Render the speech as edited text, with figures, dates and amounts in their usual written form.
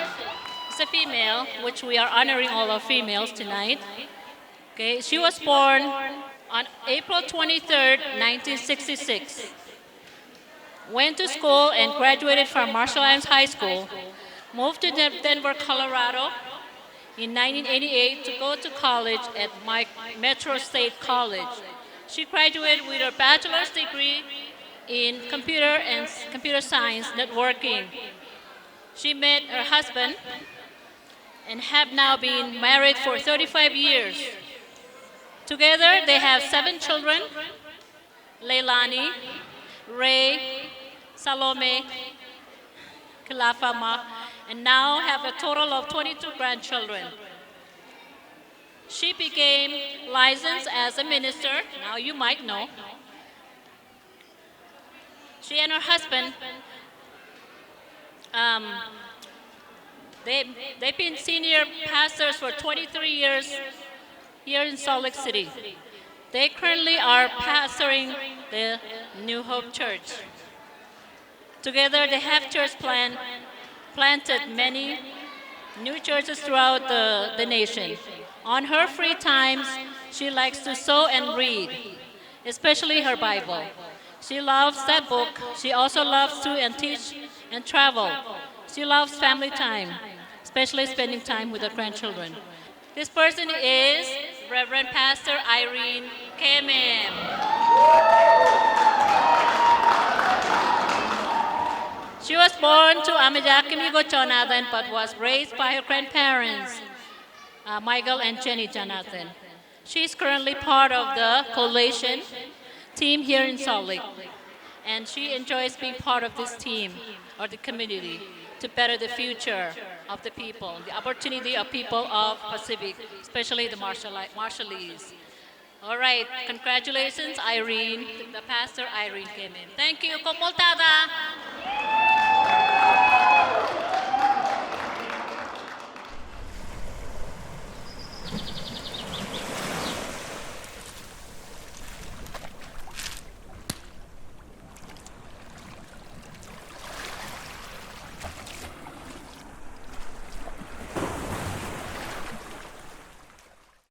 person is a female, which we are honoring all our females tonight. Okay, she was born on April 23rd, 1966. Went to school and graduated from Marshall Islands High School. Moved to Denver, Colorado in 1988 to go to college at Metro State College. She graduated with her bachelor's degree in computer science networking. She met her husband and have now been married for 35 years. Together, they have 7 children: Leilani, Ray, Salome, Kilafama, and now have a total of 22 grandchildren. She became licensed as a minister, now you might know. She and her husband, um, they've been senior pastors for 23 years here in Salt Lake City. They currently are pastoring the New Hope Church. Together, they have planted many new churches throughout the nation. On her free times, she likes to sew and read, especially her Bible. She loves that book. She also loves to and teach and travel. She loves family time, especially spending time with her grandchildren. This person is Reverend Pastor Irene Kemem. She was born to Amajak Jonathan, but was raised by her grandparents, Michael and Jenny Jonathan. She is currently part of the coalition team here in Salt Lake, and she enjoys being part of this team or the community to better the future of the people, the opportunity of people of Pacific, especially the Marshallese. All right, congratulations, Irene, the pastor Irene came in. Thank you, Komultada.